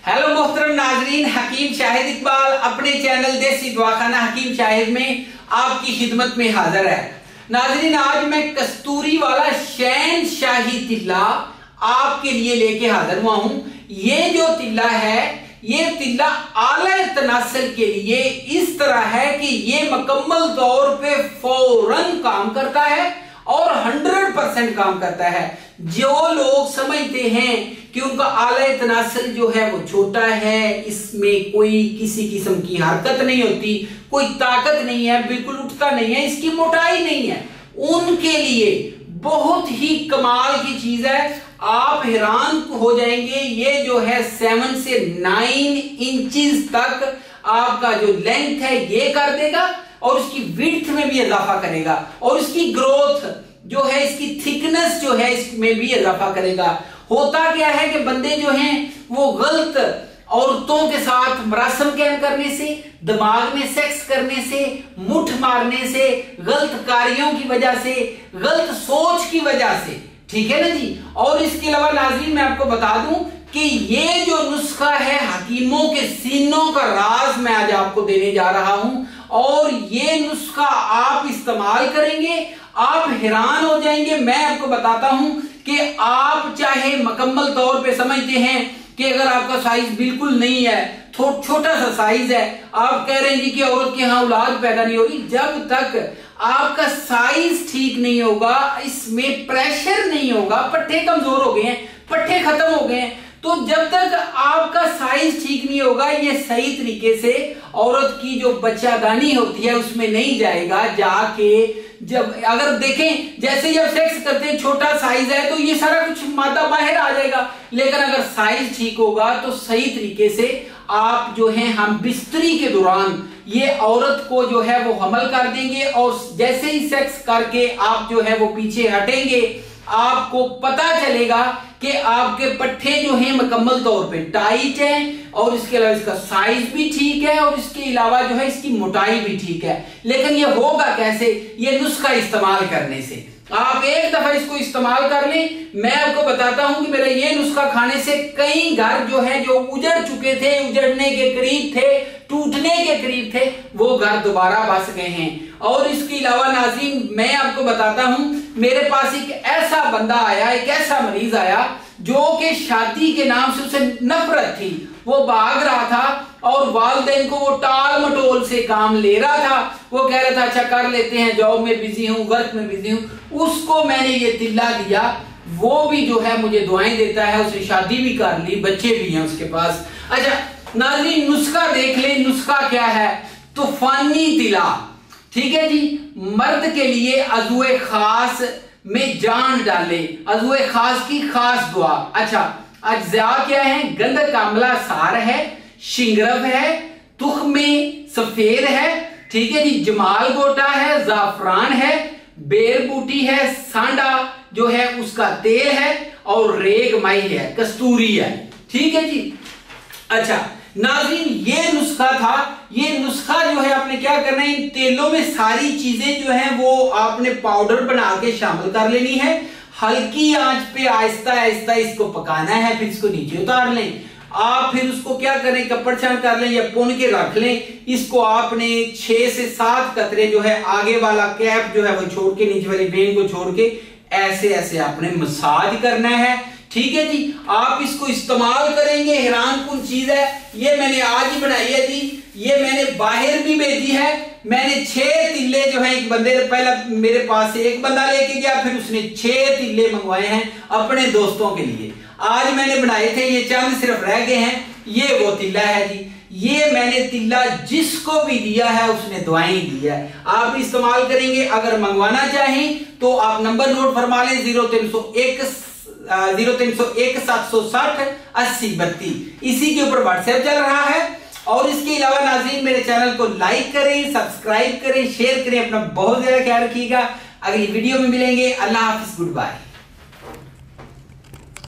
Hello मोहतरम नाजरीन, हकीम शाहिद इकबाल अपने चैनल देसी दवाखाना हकीम शाहिद में आपकी खिदमत में हाजिर है। नाजरीन, आज मैं कस्तूरी वाला शहनशाही तिल्ला आपके लिए लेके हाजिर हुआ हूं। ये जो तिल्ला है, ये तिल्ला आला तनासल के लिए इस तरह है कि ये मुकम्मल तौर पे फौरन काम करता है और 100% काम करता है। जो लोग समझते हैं कि उनका आला तनासल जो है वो छोटा है, इसमें कोई किसी किस्म की हरकत नहीं होती, कोई ताकत नहीं है, बिल्कुल उठता नहीं है, इसकी मोटाई नहीं है, उनके लिए बहुत ही कमाल की चीज है। आप हैरान हो जाएंगे। ये जो है 7 से 9 इंचेस तक आपका जो लेंथ है ये कर देगा और उसकी विड्थ में भी इजाफा करेगा और इसकी ग्रोथ जो है, इसकी थिकनेस जो है इसमें भी इजाफा करेगा। होता क्या है कि बंदे जो हैं वो गलत औरतों के साथ मरासम कायम करने से, दिमाग में सेक्स करने से, मुठ मारने से, गलत कार्यों की वजह से, गलत सोच की वजह से, ठीक है ना जी। और इसके अलावा नाज़रीन मैं आपको बता दूं कि ये जो नुस्खा है हकीमों के सीनों का राज मैं आज आपको देने जा रहा हूं और ये नुस्खा आप इस्तेमाल करेंगे, आप हैरान हो जाएंगे। मैं आपको बताता हूं कि आप चाहे मुकम्मल तौर पे समझते हैं कि अगर आपका साइज बिल्कुल नहीं है, छोटा सा साइज है, आप कह रहे हैं जी कि औरत के यहाँ औलाद पैदा नहीं हो रही, जब तक आपका साइज ठीक नहीं होगा, इसमें प्रेशर नहीं होगा, पट्टे कमजोर हो गए हैं, पट्टे खत्म हो गए हैं, तो जब तक आपका साइज ठीक नहीं होगा, ये सही तरीके से औरत की जो बच्चादानी होती है उसमें नहीं जाएगा। जाके जब अगर देखें जैसे जब सेक्स करते हैं छोटा साइज है तो ये सारा कुछ मादा बाहर आ जाएगा, लेकिन अगर साइज ठीक होगा तो सही तरीके से आप जो है हम बिस्तरी के दौरान ये औरत को जो है वो हमल कर देंगे और जैसे ही सेक्स करके आप जो है वो पीछे हटेंगे, आपको पता चलेगा कि आपके पट्टे जो हैं मुकम्मल तौर पे टाइट हैं और इसके अलावा इसका साइज भी ठीक है और इसके अलावा जो है इसकी मोटाई भी ठीक है। लेकिन ये होगा कैसे? ये नुस्खा इस्तेमाल करने से। आप एक दफा इसको इस्तेमाल कर लें। मैं आपको बताता हूं कि मेरा ये नुस्खा खाने से कई घर जो है जो उजड़ चुके थे, उजड़ने के करीब थे, टूटने के करीब थे, वो घर दोबारा बस गए हैं। और इसके अलावा नाज़रीन मैं आपको बताता हूं, मेरे पास एक ऐसा बंदा आया, एक ऐसा मरीज आया जो कि शादी के नाम से उसे नफरत थी, वो भाग रहा था और वालिदैन को वो टाल मटोल से काम ले रहा था। वो कह रहा था अच्छा कर लेते हैं, जॉब में बिजी हूं, वर्क में बिजी हूं। उसको मैंने ये तिल्ला दिया, वो भी जो है मुझे दुआएं देता है, उसने शादी भी कर ली, बच्चे भी हैं उसके पास। अच्छा नाज़रीन नुस्खा देख ले, नुस्खा क्या है? तूफानी तिल्ला, ठीक है जी। मर्द के लिए अज़ुए खास में जान डाले, अज़ुए खास की खास दुआ। अच्छा अज्जा क्या है? गंधक आंवला सार है, शिंगरफ है, तुख्मे सफेद है, ठीक है जी, जमाल गोटा है, जाफरान है, बेर बूटी है, सांडा जो है उसका तेल है और रेग माई है, कस्तूरी है, ठीक है जी। अच्छा नाज़रीन ये नुस्खा था। ये नुस्खा जो है आपने क्या करना है, इन तेलों में सारी चीजें जो है वो आपने पाउडर बना के शामिल कर लेनी है। हल्की आंच पे आहिस्ता आहिस्ता इसको पकाना है, फिर इसको नीचे उतार लें। आप फिर उसको क्या करें, कपड़ छान कर लें या पुन के रख लें। इसको आपने 6 से 7 कतरे जो है आगे वाला कैप जो है वो छोड़ के, नीचे वाली वेन को छोड़ के ऐसे ऐसे आपने मसाज करना है, ठीक है जी। आप इसको इस्तेमाल करेंगे, हैरान कुन चीज है। ये मैंने आज ही बनाई है जी, ये मैंने बाहर भी भेजी है। मैंने 6 तिल्ले जो है, एक बंदे पहला मेरे पास से एक बंदा लेके गया, फिर उसने 6 तिल्ले मंगवाए हैं अपने दोस्तों के लिए। आज मैंने बनाए थे, ये चंद सिर्फ रह गए हैं। ये वो तिल्ला है जी, ये मैंने तिल्ला जिसको भी दिया है उसने दुआएं दी है। आप इस्तेमाल करेंगे। अगर मंगवाना चाहें तो आप नंबर नोट फरमा लें, 0301 760 80 32। इसी के ऊपर व्हाट्सएप चल रहा है। और इसके अलावा नाज़रीन मेरे चैनल को लाइक करें, सब्सक्राइब करें, शेयर करें। अपना बहुत ज्यादा ख्याल रखिएगा। अगली वीडियो में मिलेंगे। अल्लाह हाफिज, गुड बाय।